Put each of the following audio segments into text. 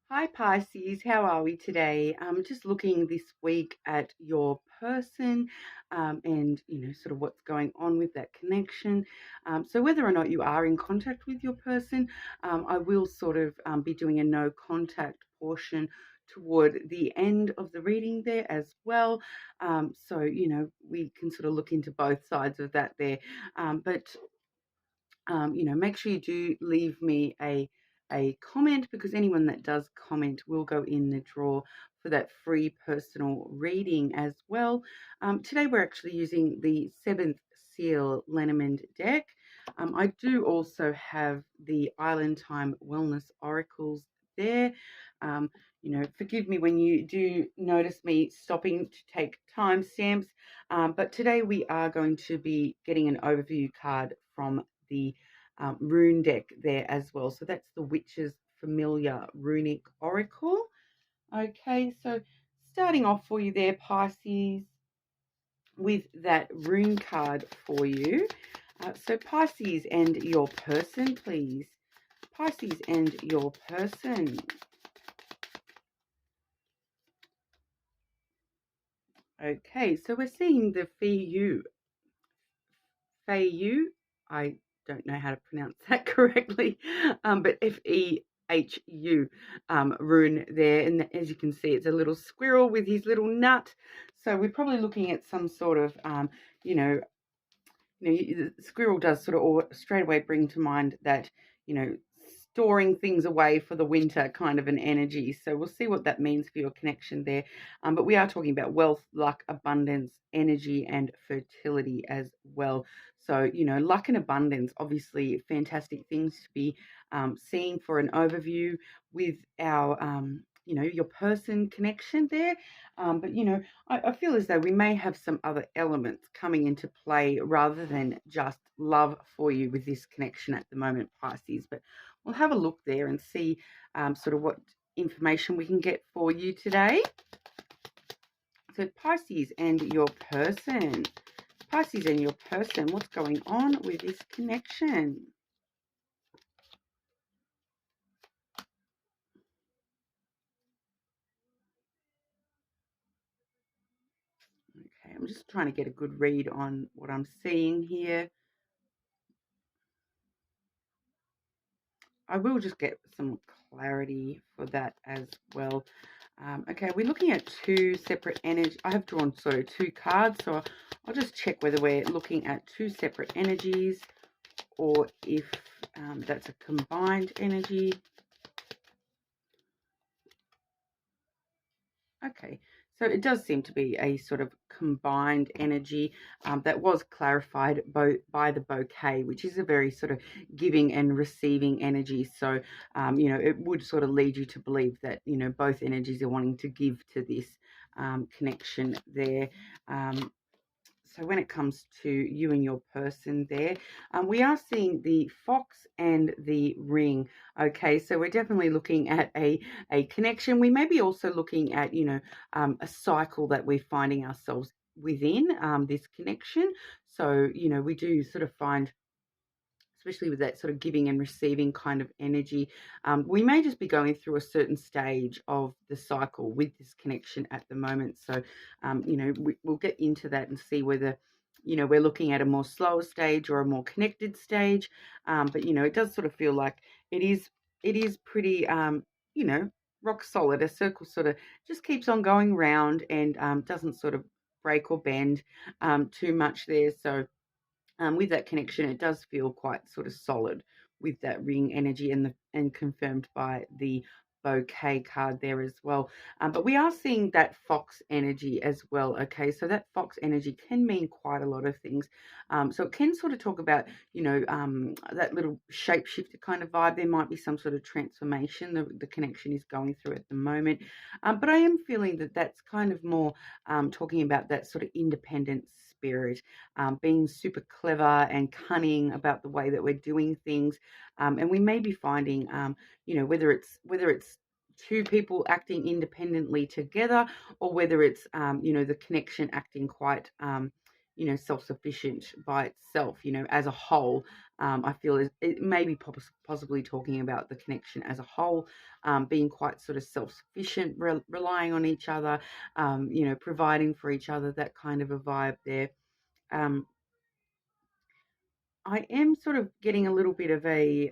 Hi Pisces, how are we today? Just looking this week at your person and sort of what's going on with that connection. So whether or not you are in contact with your person, I will sort of be doing a no contact portion toward the end of the reading there as well. So we can sort of look into both sides of that there. But make sure you do leave me a comment, because anyone that does comment will go in the draw for that free personal reading as well. Today we're actually using the seventh seal Lenormand deck. I do also have the Island Time Wellness Oracles there. Forgive me when you do notice me stopping to take timestamps, but today we are going to be getting an overview card from the rune deck there as well. So that's the Witch's Familiar Runic Oracle. Okay, so starting off for you there, Pisces, with that rune card for you. So Pisces and your person, please. Pisces and your person. Okay, so we're seeing the Feiyu. I don't know how to pronounce that correctly, but Fehu rune there. And as you can see, it's a little squirrel with his little nut. So we're probably looking at some sort of, the squirrel does sort of straight away bring to mind that, storing things away for the winter kind of an energy. So we'll see what that means for your connection there. But we are talking about wealth, luck, abundance, energy, and fertility as well. So, luck and abundance, obviously fantastic things to be seeing for an overview with our, your person connection there. But I feel as though we may have some other elements coming into play rather than just love for you with this connection at the moment, Pisces. But we'll have a look there and see sort of what information we can get for you today. So Pisces and your person. Pisces and your person, what's going on with this connection? Okay, I'm just trying to get a good read on what I'm seeing here. I will just get some clarity for that as well. Okay, we're looking at two separate energies. I have drawn sort of two cards, so I'll just check whether we're looking at two separate energies or if that's a combined energy. Okay, so it does seem to be a sort of combined energy that was clarified by the bouquet, which is a very sort of giving and receiving energy. So, it would sort of lead you to believe that, both energies are wanting to give to this connection there. So when it comes to you and your person there, we are seeing the fox and the ring. Okay, so we're definitely looking at a connection. We may be also looking at, a cycle that we're finding ourselves within this connection. So, we do sort of find, especially with that sort of giving and receiving kind of energy, we may just be going through a certain stage of the cycle with this connection at the moment. So, we'll get into that and see whether, we're looking at a more slower stage or a more connected stage. But, it does sort of feel like it is pretty, rock solid. A circle sort of just keeps on going round and doesn't sort of break or bend too much there. So, with that connection, it does feel quite sort of solid with that ring energy and confirmed by the bouquet card there as well. But we are seeing that fox energy as well. Okay, so that fox energy can mean quite a lot of things. So it can sort of talk about, that little shapeshifter kind of vibe. There might be some sort of transformation the connection is going through at the moment. But I am feeling that that's kind of more talking about that sort of independent spirit, being super clever and cunning about the way that we're doing things, and we may be finding, whether it's two people acting independently together, or whether it's the connection acting quite self-sufficient by itself, as a whole. I feel it may be possibly talking about the connection as a whole, being quite sort of self-sufficient, relying on each other, providing for each other, that kind of a vibe there. Um, I am sort of getting a little bit of a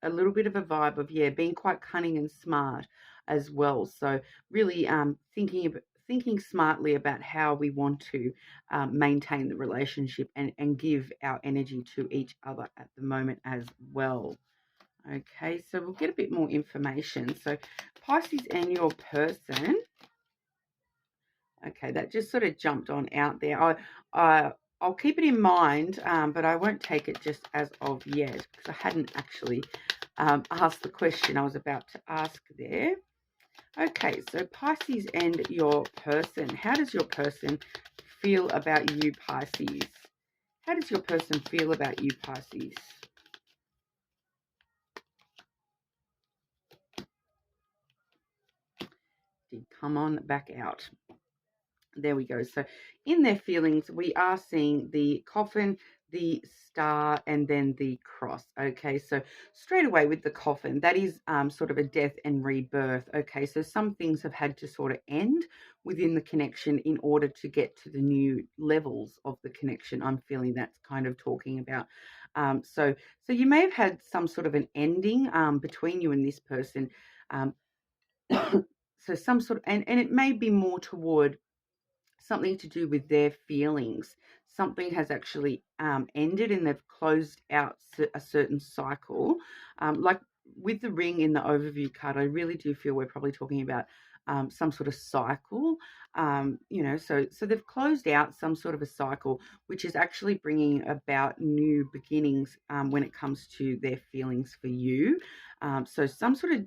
vibe of, yeah, being quite cunning and smart as well. So really thinking smartly about how we want to maintain the relationship and give our energy to each other at the moment as well. Okay, so we'll get a bit more information. So Pisces and your person. Okay, that just sort of jumped on out there. I'll keep it in mind, but I won't take it just as of yet because I hadn't actually asked the question I was about to ask there. Okay, so Pisces and your person. How does your person feel about you, Pisces? How does your person feel about you, Pisces? Come on back out. There we go. So in their feelings, we are seeing the coffin, the star, and then the cross. Okay, so straight away with the coffin, that is sort of a death and rebirth. Okay, so some things have had to sort of end within the connection in order to get to the new levels of the connection. I'm feeling that's kind of talking about. So you may have had some sort of an ending between you and this person. Um, so some sort of, and it may be more toward something to do with their feelings. Something has actually ended and they've closed out a certain cycle. Like with the ring in the overview card, I really do feel we're probably talking about some sort of cycle. So they've closed out some sort of a cycle, which is actually bringing about new beginnings when it comes to their feelings for you. So some sort of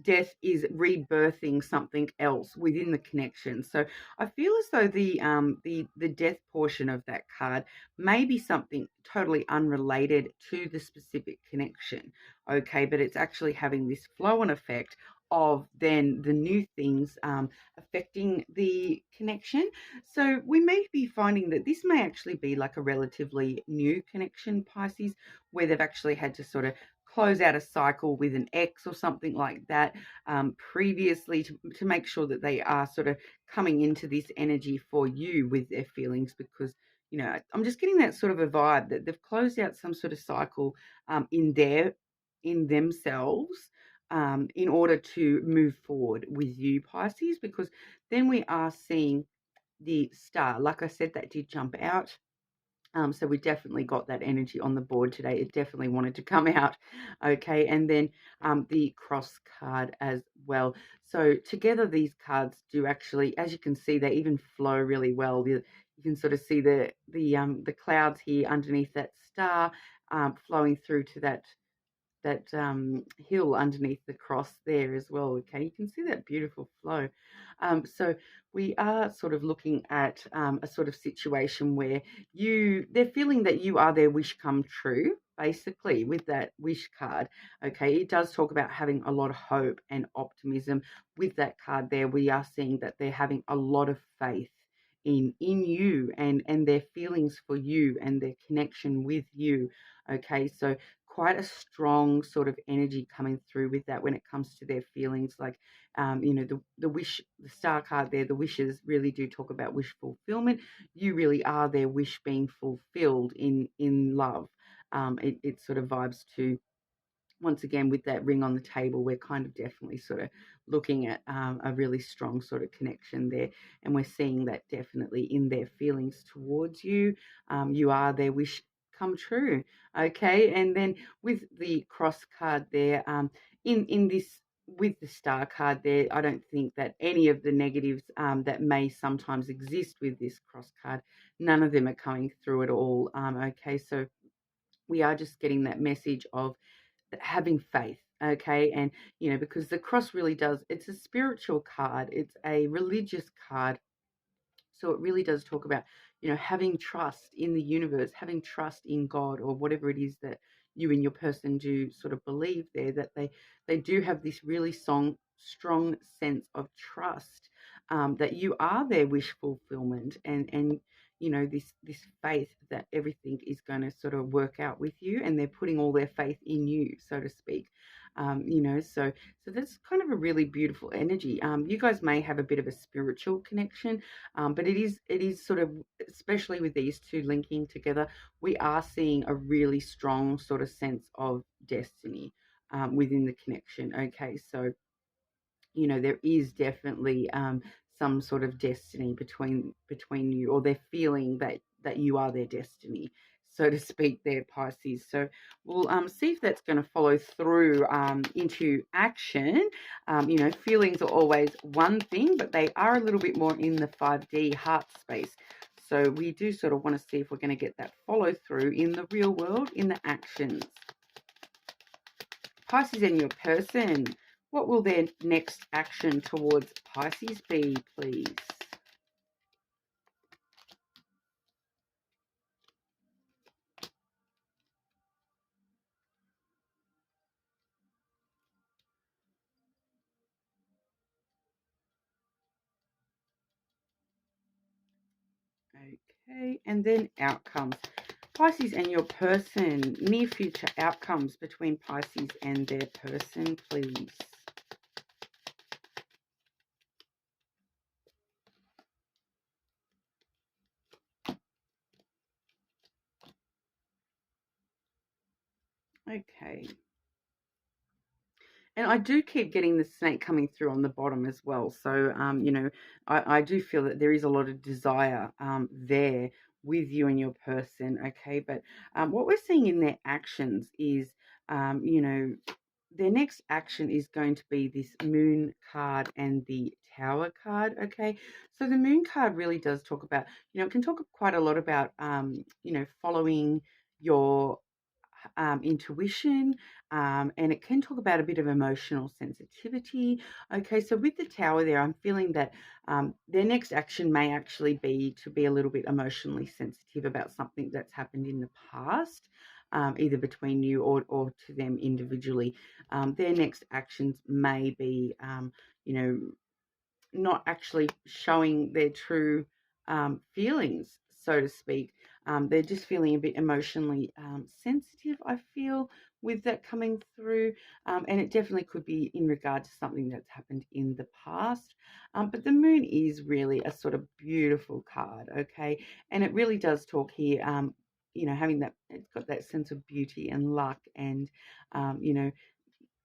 death is rebirthing something else within the connection. So I feel as though the death portion of that card may be something totally unrelated to the specific connection. Okay, but it's actually having this flow on effect of then the new things affecting the connection. So we may be finding that this may actually be like a relatively new connection, Pisces, where they've actually had to sort of close out a cycle with an ex or something like that previously to make sure that they are sort of coming into this energy for you with their feelings, because I'm just getting that sort of a vibe that they've closed out some sort of cycle in themselves in order to move forward with you, Pisces, because then we are seeing the star. Like I said, that did jump out. So we definitely got that energy on the board today. It definitely wanted to come out. Okay, and then the cross card as well. So together these cards do actually, as you can see, they even flow really well. You can sort of see the clouds here underneath that star flowing through to that hill underneath the cross there as well. Okay, you can see that beautiful flow. So we are sort of looking at a sort of situation where they're feeling that you are their wish come true, basically, with that wish card. Okay, it does talk about having a lot of hope and optimism. With that card there, we are seeing that they're having a lot of faith in you and their feelings for you and their connection with you. Okay, so quite a strong sort of energy coming through with that when it comes to their feelings. Like the wish, the star card there, the wishes really do talk about wish fulfillment. You really are their wish being fulfilled in love. It sort of vibes to, once again, with that ring on the table, we're kind of definitely sort of looking at a really strong sort of connection there. And we're seeing that definitely in their feelings towards you. You are their wish come true. Okay. And then with the cross card there, in this, with the star card there, I don't think that any of the negatives that may sometimes exist with this cross card, none of them are coming through at all. Okay. So we are just getting that message of having faith. Okay, and because the cross really does, it's a spiritual card, it's a religious card, so it really does talk about having trust in the universe, having trust in God, or whatever it is that you and your person do sort of believe there, that they do have this really strong sense of trust, that you are their wish fulfillment, and this faith that everything is going to sort of work out with you, and they're putting all their faith in you, so to speak. So that's kind of a really beautiful energy. You guys may have a bit of a spiritual connection, but it is sort of, especially with these two linking together, we are seeing a really strong sort of sense of destiny within the connection. Okay, so there is definitely some sort of destiny between you, or they're feeling that you are their destiny, so to speak, there, Pisces. So we'll see if that's going to follow through into action. Feelings are always one thing, but they are a little bit more in the 5D heart space. So we do sort of want to see if we're going to get that follow through in the real world, in the actions. Pisces and your person, what will their next action towards Pisces be, please? Okay, and then outcomes. Pisces and your person, near future outcomes between Pisces and their person, please. Okay. And I do keep getting the snake coming through on the bottom as well. So, I do feel that there is a lot of desire there with you and your person. Okay. But what we're seeing in their actions is, their next action is going to be this moon card and the tower card. Okay. So the moon card really does talk about, it can talk quite a lot about, following your intuition, and it can talk about a bit of emotional sensitivity. Okay, so with the tower there, I'm feeling that their next action may actually be to be a little bit emotionally sensitive about something that's happened in the past. Either between you or to them individually. Their next actions may be, you know, not actually showing their true feelings, so to speak. They're just feeling a bit emotionally sensitive, I feel, with that coming through. And it definitely could be in regard to something that's happened in the past. But the moon is really a sort of beautiful card, okay? And it really does talk here, having that, it's got that sense of beauty and luck and,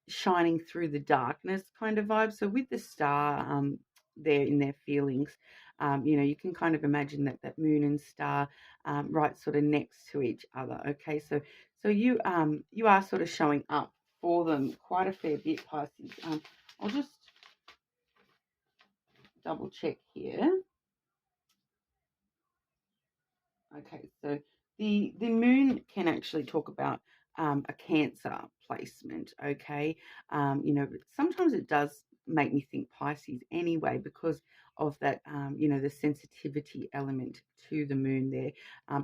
shining through the darkness kind of vibe. So with the star there in their feelings, you can kind of imagine that moon and star right sort of next to each other. Okay, so you are sort of showing up for them quite a fair bit, Pisces. I'll just double check here. Okay, so the moon can actually talk about a Cancer placement. Okay, sometimes it does make me think Pisces anyway because of that, the sensitivity element to the moon there.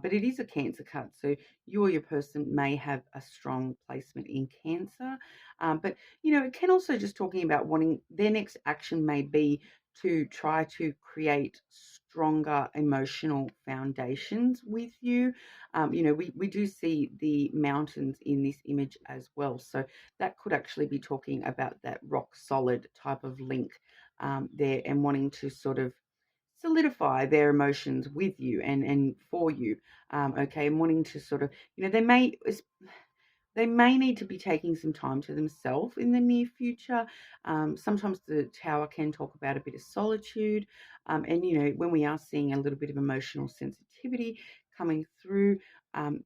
But it is a Cancer card, so you or your person may have a strong placement in Cancer. But it can also just talking about wanting their next action may be to try to create stronger emotional foundations with you. We do see the mountains in this image as well. So that could actually be talking about that rock solid type of link there, and wanting to sort of solidify their emotions with you and for you. Okay, and wanting to sort of, they may need to be taking some time to themselves in the near future. Sometimes the tower can talk about a bit of solitude. And, when we are seeing a little bit of emotional sensitivity coming through, and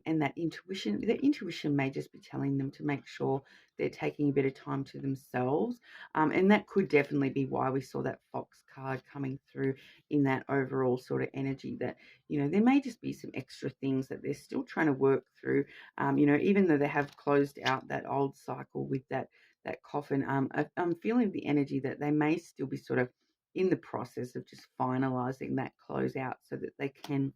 that intuition, their intuition may just be telling them to make sure they're taking a bit of time to themselves. And that could definitely be why we saw that Fox card coming through in that overall sort of energy that, there may just be some extra things that they're still trying to work through. Even though they have closed out that old cycle with that coffin, I'm feeling the energy that they may still be sort of in the process of just finalizing that close out so that they can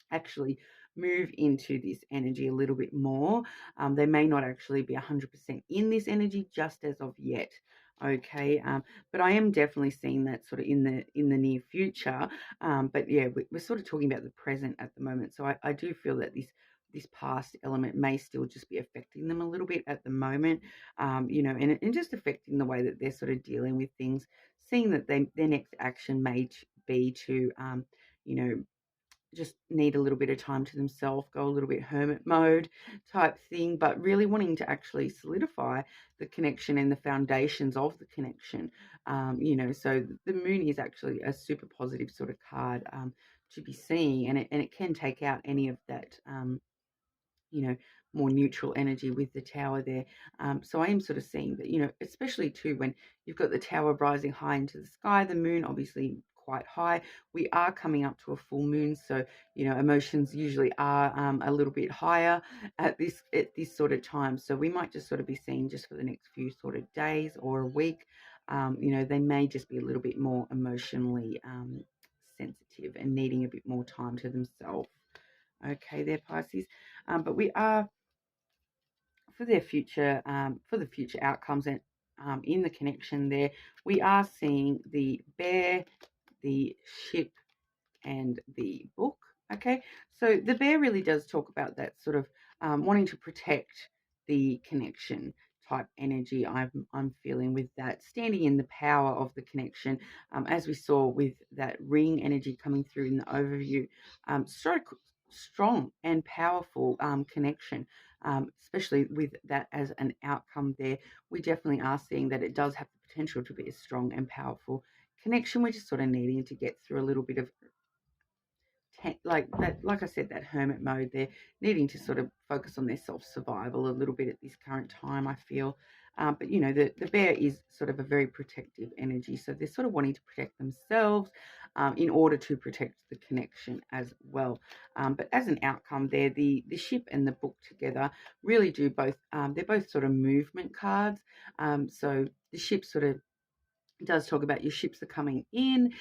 actually move into this energy a little bit more. They may not actually be 100% in this energy just as of yet. Okay, but I am definitely seeing that sort of in the near future. But yeah, we're sort of talking about the present at the moment. So I do feel that this past element may still just be affecting them a little bit at the moment, and just affecting the way that they're sort of dealing with things, seeing that their next action may be to, you know, just need a little bit of time to themselves, go a little bit hermit mode type thing, but really wanting to actually solidify the connection and the foundations of the connection. So the moon is actually a super positive sort of card to be seeing, and it can take out any of that. You know, more neutral energy with the tower there. So I am sort of seeing that, especially too when you've got the tower rising high into the sky, the moon obviously quite high. We are coming up to a full moon, so emotions usually are a little bit higher at this sort of time. So we might just sort of be seeing just for the next few sort of days or a week. They may just be a little bit more emotionally sensitive and needing a bit more time to themselves. Okay, there, Pisces. But we are for the future outcomes and in the connection there, we are seeing the bear, the ship, and the book. Okay, so the bear really does talk about that sort of wanting to protect the connection type energy. I'm feeling with that, standing in the power of the connection, as we saw with that ring energy coming through in the overview. Strong and powerful connection, especially with that as an outcome there. We definitely are seeing that it does have the potential to be a strong and powerful connection. We're just sort of needing to get through a little bit of like that, like I said, that hermit mode. They're needing to sort of focus on their self-survival a little bit at this current time, I feel. But the bear is sort of a very protective energy, so they're sort of wanting to protect themselves in order to protect the connection as well. But as an outcome there, the ship and the book together really do both, they're both sort of movement cards. So the ship sort of does talk about your ships are coming in,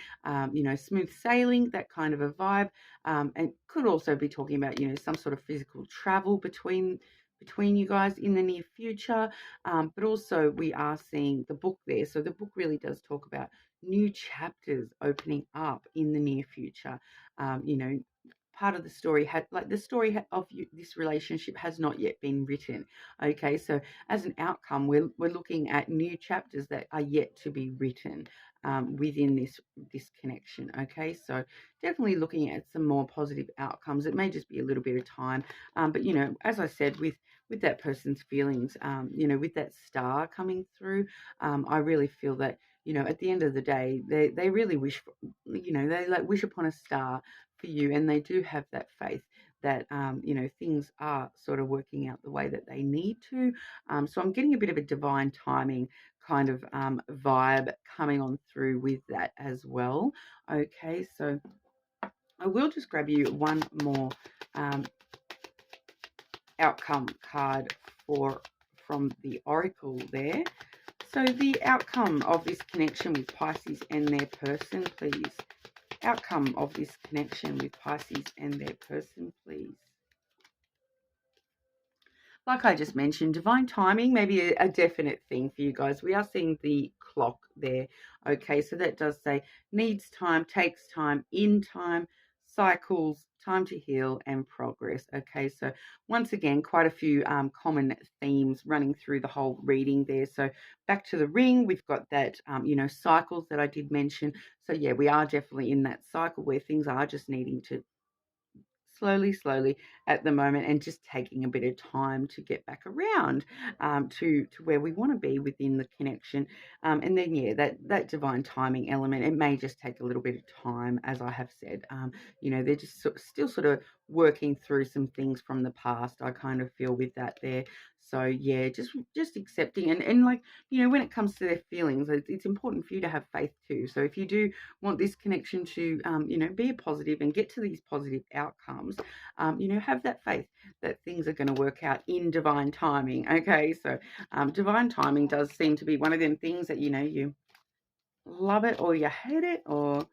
smooth sailing, that kind of a vibe, and could also be talking about, some sort of physical travel between you guys in the near future. But also we are seeing the book there. So the book really does talk about new chapters opening up in the near future. Part of the story of this relationship has not yet been written. Okay, so as an outcome, we're looking at new chapters that are yet to be written within this connection. Okay, so definitely looking at some more positive outcomes. It may just be a little bit of time, but as I said, with that person's feelings, with that star coming through, I really feel that at the end of the day, they really wish for, they like wish upon a star for you, and they do have that faith that things are sort of working out the way that they need to. So I'm getting a bit of a divine timing kind of vibe coming on through with that as well. Okay, so I will just grab you one more outcome card from the oracle there. So the outcome of this connection with Pisces and their person, please. Outcome of this connection with Pisces and their person, please. Like I just mentioned, divine timing may be a definite thing for you guys. We are seeing the clock there. Okay, so that does say needs time, takes time, in time, cycles, time to heal, and progress. Okay, so once again, quite a few common themes running through the whole reading there. So back to the ring, we've got that, cycles that I did mention. So yeah, we are definitely in that cycle where things are just needing to slowly at the moment, and just taking a bit of time to get back around to where we want to be within the connection. And then yeah, that divine timing element, it may just take a little bit of time, as I have said. They're just still sort of working through some things from the past, I kind of feel, with that there. So yeah, just accepting, and like, when it comes to their feelings, it's important for you to have faith too. So if you do want this connection to be a positive and get to these positive outcomes, have that faith that things are going to work out in divine timing. Okay, so divine timing does seem to be one of them things that you love it or you hate it, or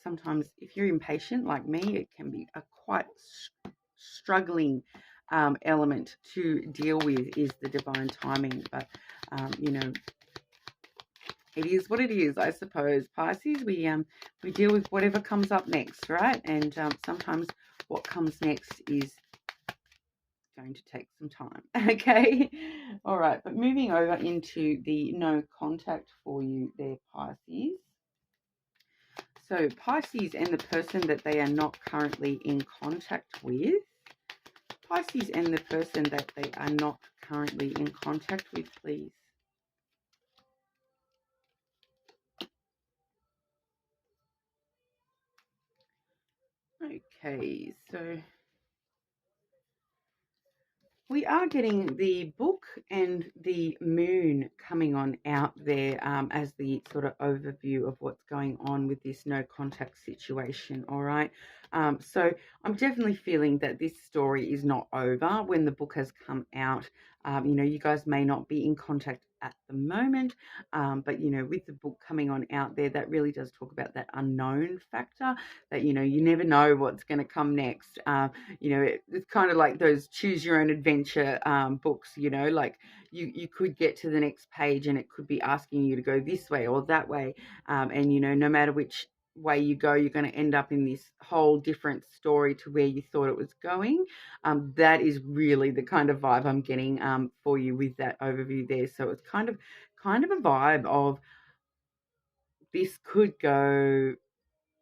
sometimes if you're impatient like me, it can be a quite struggling element to deal with, is the divine timing. But it is what it is, I suppose. Pisces, we deal with whatever comes up next, right? And sometimes what comes next is going to take some time. Okay. All right. But moving over into the no contact for you there, Pisces. So Pisces and the person that they are not currently in contact with. Pisces and the person that they are not currently in contact with, please. Okay, so we are getting the book and the moon coming on out there as the sort of overview of what's going on with this no contact situation, all right? So I'm definitely feeling that this story is not over when the book has come out. You guys may not be in contact at the moment, but, with the book coming on out there, that really does talk about that unknown factor that, you never know what's going to come next. It's kind of like those choose your own adventure books, like you could get to the next page and it could be asking you to go this way or that way. And, no matter which way you go, you're going to end up in this whole different story to where you thought it was going. That is really the kind of vibe I'm getting for you with that overview there. So it's kind of a vibe of this could go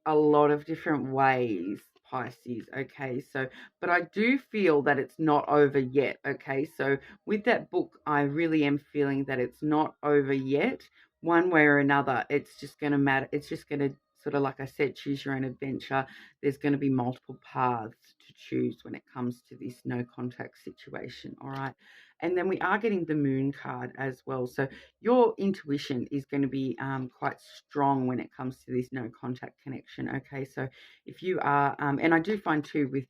a lot of different ways, Pisces. Okay, so but I do feel that it's not over yet. Okay, so with that book, I really am feeling that it's not over yet. One way or another, it's just going to matter. It's just going to sort of, like I said, choose your own adventure. There's going to be multiple paths to choose when it comes to this no contact situation. All right. And then we are getting the moon card as well. So your intuition is going to be quite strong when it comes to this no contact connection. Okay, so if you are, and I do find too with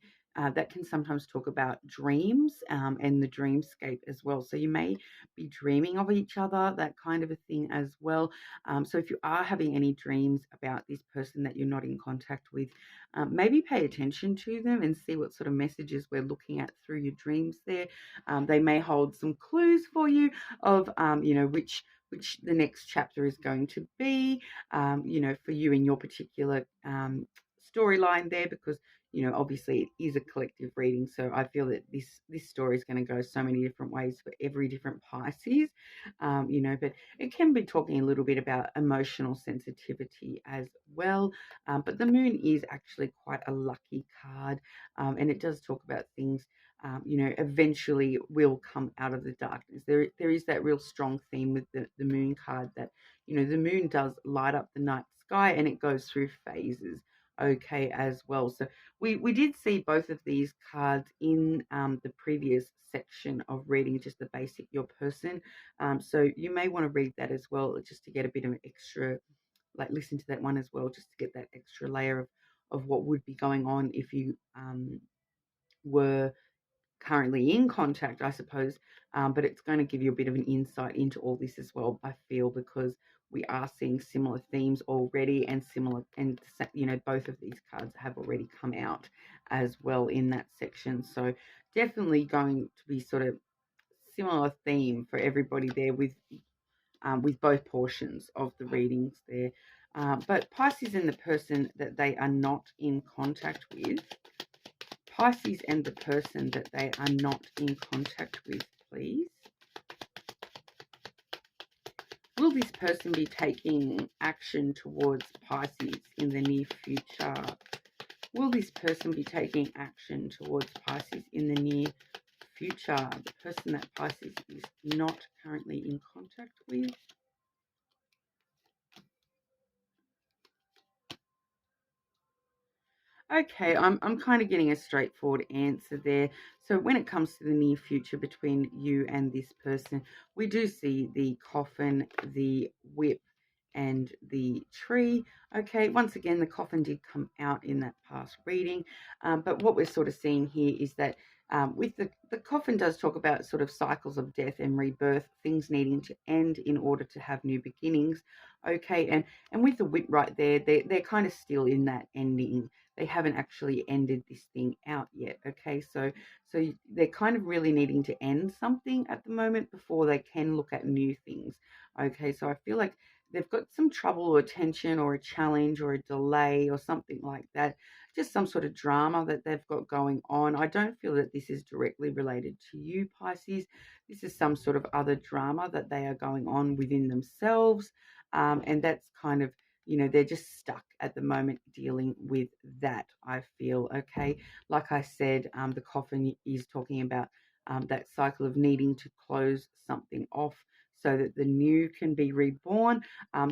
that can sometimes talk about dreams and the dreamscape as well. So you may be dreaming of each other, that kind of a thing as well. So if you are having any dreams about this person that you're not in contact with, maybe pay attention to them and see what sort of messages we're looking at through your dreams there. They may hold some clues for you of, which the next chapter is going to be, for you in your particular storyline there, because obviously it is a collective reading, so I feel that this story is going to go so many different ways for every different Pisces, but it can be talking a little bit about emotional sensitivity as well, but the moon is actually quite a lucky card, and it does talk about things eventually will come out of the darkness. There is that real strong theme with the moon card that, the moon does light up the night sky and it goes through phases, okay, as well. So we did see both of these cards in the previous section of reading just the basic your person. So you may want to read that as well, just to get a bit of an extra, like listen to that one as well, just to get that extra layer of what would be going on if you were currently in contact, I suppose, but it's going to give you a bit of an insight into all this as well, I feel, because we are seeing similar themes already and both of these cards have already come out as well in that section. So definitely going to be sort of similar theme for everybody there with both portions of the readings there. But Pisces and the person that they are not in contact with, Pisces and the person that they are not in contact with, please. Will this person be taking action towards Pisces in the near future? Will this person be taking action towards Pisces in the near future? The person that Pisces is not currently in contact with. Okay, I'm kind of getting a straightforward answer there. So when it comes to the near future between you and this person, we do see the coffin, the whip, and the tree. Okay, once again, the coffin did come out in that past reading, but what we're sort of seeing here is that with the coffin does talk about sort of cycles of death and rebirth, things needing to end in order to have new beginnings. Okay, and with the whip right there, they're kind of still in that ending. They haven't actually ended this thing out yet. Okay, so they're kind of really needing to end something at the moment before they can look at new things. Okay, so I feel like they've got some trouble or tension or a challenge or a delay or something like that, just some sort of drama that they've got going on. I don't feel that this is directly related to you, Pisces. This is some sort of other drama that they are going on within themselves. And that's kind of, they're just stuck at the moment dealing with that, I feel. Okay. Like I said, the coffin is talking about that cycle of needing to close something off so that the new can be reborn.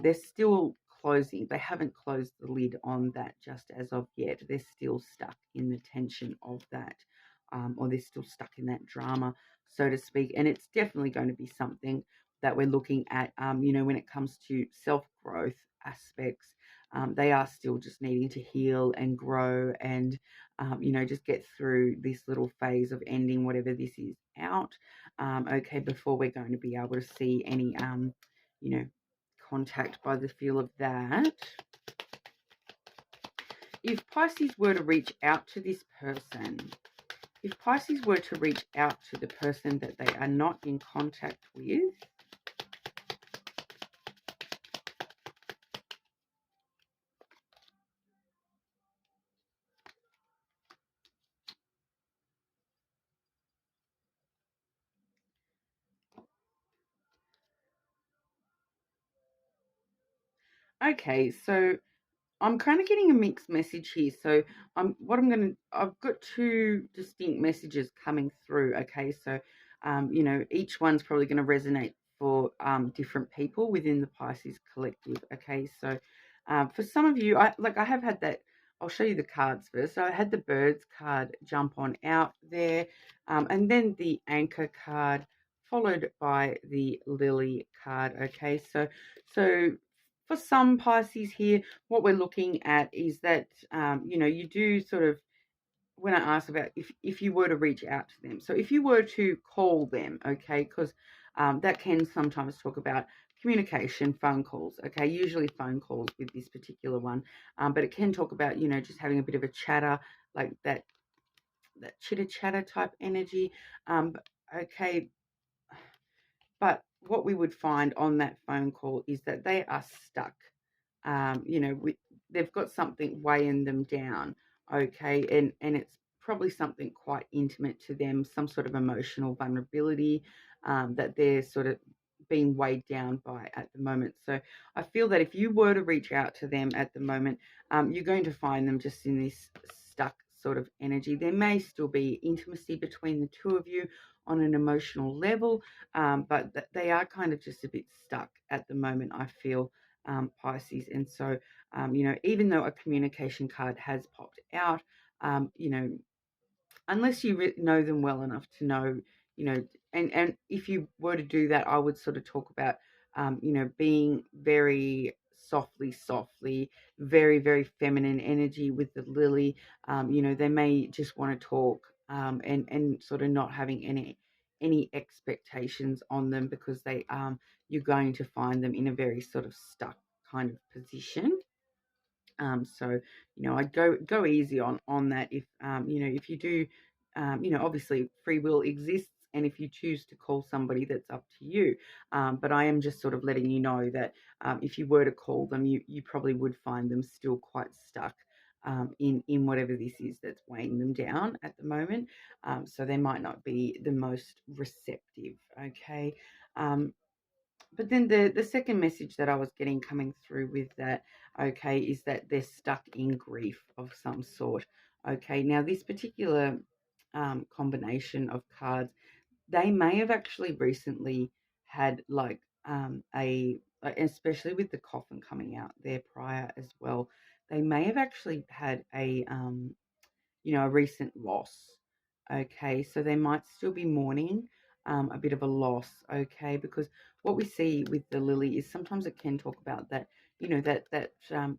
They're still closing. They haven't closed the lid on that just as of yet. They're still stuck in the tension of that, or they're still stuck in that drama, so to speak. And it's definitely going to be something that we're looking at, when it comes to self-growth aspects. They are still just needing to heal and grow and, just get through this little phase of ending whatever this is out. Okay, before we're going to be able to see any, contact by the feel of that. If Pisces were to reach out to this person, if Pisces were to reach out to the person that they are not in contact with, okay, so I'm kind of getting a mixed message here. So I've got two distinct messages coming through. Okay, so each one's probably going to resonate for different people within the Pisces collective. Okay, so for some of you, I have had that. I'll show you the cards first. So I had the birds card jump on out there, and then the anchor card, followed by the lily card. Okay, so for some Pisces here, what we're looking at is that, you do sort of, when I ask about if you were to reach out to them, so if you were to call them, okay, because that can sometimes talk about communication, phone calls, okay, usually phone calls with this particular one, but it can talk about, just having a bit of a chatter, like that chitter chatter type energy, okay. But what we would find on that phone call is that they are stuck. They've got something weighing them down, okay, and it's probably something quite intimate to them, some sort of emotional vulnerability that they're sort of being weighed down by at the moment. So I feel that if you were to reach out to them at the moment, you're going to find them just in this stuck sort of energy. There may still be intimacy between the two of you on an emotional level, but they are kind of just a bit stuck at the moment, I feel, Pisces. And so, even though a communication card has popped out, unless you know them well enough to know, and if you were to do that, I would sort of talk about, being very softly, very, very feminine energy with the lily. They may just want to talk, and sort of not having any expectations on them, because you're going to find them in a very sort of stuck kind of position. So I'd go easy on that. If if you do, obviously free will exists, and if you choose to call somebody, that's up to you. But I am just sort of letting you know that if you were to call them, you probably would find them still quite stuck in whatever this is that's weighing them down at the moment. So they might not be the most receptive. Okay. But then the second message that I was getting coming through with that, okay, is that they're stuck in grief of some sort. Okay, now this particular combination of cards, they may have actually recently had like especially with the coffin coming out there prior as well, they may have actually had a recent loss. Okay, so they might still be mourning a bit of a loss. Okay, because what we see with the lily is sometimes it can talk about that, that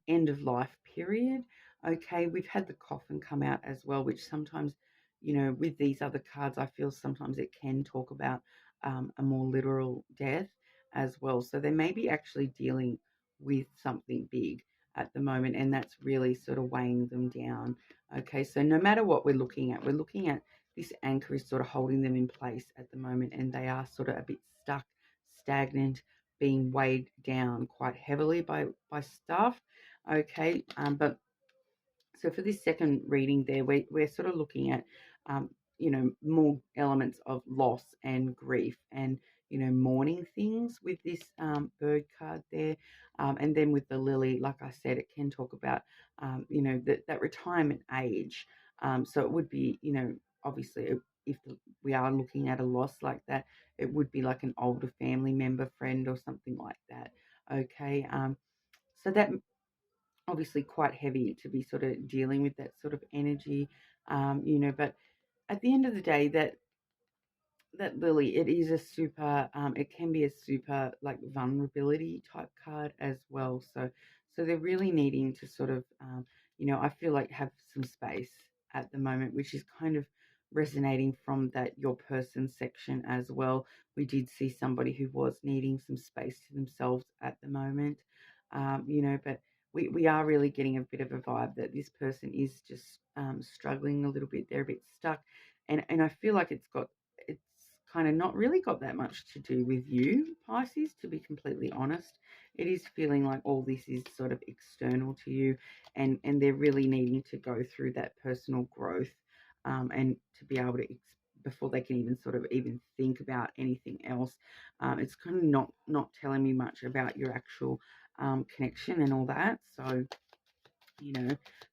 end of life period. Okay, we've had the coffin come out as well, which sometimes, with these other cards, I feel sometimes it can talk about a more literal death as well. So they may be actually dealing with something big at the moment, and that's really sort of weighing them down. Okay, so no matter what we're looking at this anchor is sort of holding them in place at the moment, and they are sort of a bit stuck, stagnant, being weighed down quite heavily by stuff. Okay, but so for this second reading there, we're sort of looking at, um, more elements of loss and grief and, mourning things with this bird card there. And then with the lily, like I said, it can talk about, that retirement age. So it would be, obviously, if we are looking at a loss like that, it would be like an older family member, friend, or something like that. Okay. So that obviously quite heavy to be sort of dealing with that sort of energy, but at the end of the day, that lily, it is a super, it can be a super like vulnerability type card as well. So they're really needing to sort of, I feel like have some space at the moment, which is kind of resonating from that your person section as well. We did see somebody who was needing some space to themselves at the moment, but we are really getting a bit of a vibe that this person is just struggling a little bit. They're a bit stuck, and I feel like it's kind of not really got that much to do with you, Pisces, to be completely honest. It is feeling like all this is sort of external to you, and they're really needing to go through that personal growth, and to be able to before they can even sort of even think about anything else. It's kind of not telling me much about your actual connection and all that. So,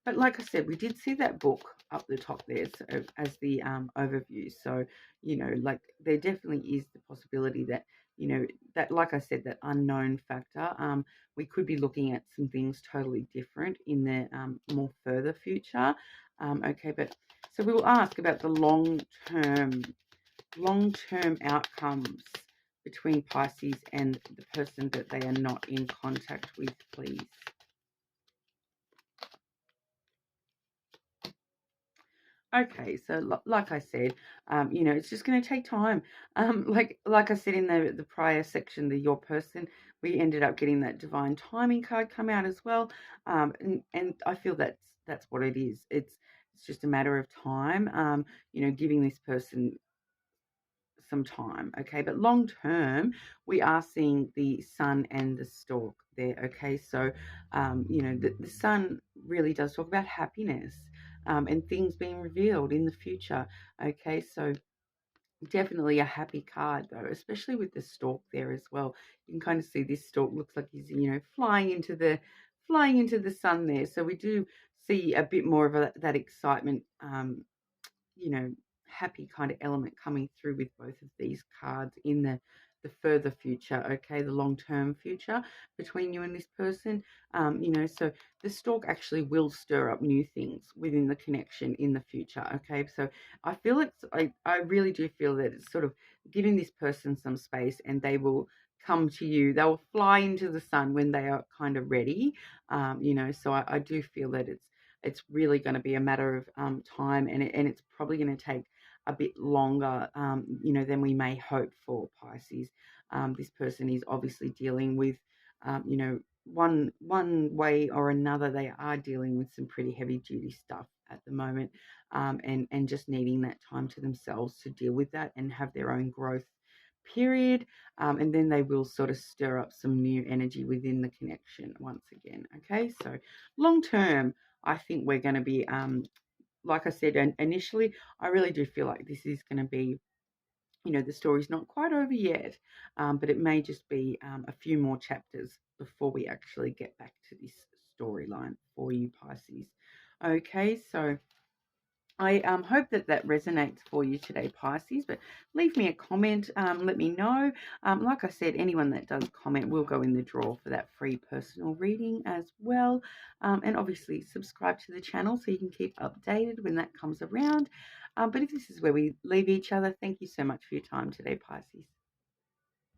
but like I said, we did see that book up the top there, so, as the overview. So, like there definitely is the possibility that, that, like I said, that unknown factor, we could be looking at some things totally different in the more further future. Okay, but so we will ask about the long-term outcomes between Pisces and the person that they are not in contact with, please. Okay, so like I said, it's just going to take time. Like I said in the prior section, the your person, we ended up getting that divine timing card come out as well, and I feel that's what it is. It's just a matter of time. Giving this person some time, okay? But long term, we are seeing the sun and the stork there, okay? So, the sun really does talk about happiness, and things being revealed in the future, okay? So, definitely a happy card though, especially with the stork there as well. You can kind of see this stork looks like he's, flying into the sun there. So we do see a bit more of that excitement, you know, happy kind of element coming through with both of these cards in the further future, okay, the long-term future between you and this person. So the stork actually will stir up new things within the connection in the future, okay? So I feel I really do feel that it's sort of giving this person some space, and they will come to you. They will fly into the sun when they are kind of ready. So I do feel that it's really going to be a matter of time, and it's probably going to take a bit longer, than we may hope for, Pisces. This person is obviously dealing with, one way or another, they are dealing with some pretty heavy duty stuff at the moment, and just needing that time to themselves to deal with that and have their own growth period, and then they will sort of stir up some new energy within the connection once again. Okay, so long term, I think we're going to be, like I said, and initially, I really do feel like this is going to be, the story's not quite over yet, but it may just be a few more chapters before we actually get back to this storyline for you, Pisces. Okay, so I hope that resonates for you today, Pisces, but leave me a comment. Let me know. Like I said, anyone that does comment will go in the draw for that free personal reading as well. And obviously subscribe to the channel so you can keep updated when that comes around. But if this is where we leave each other, thank you so much for your time today, Pisces.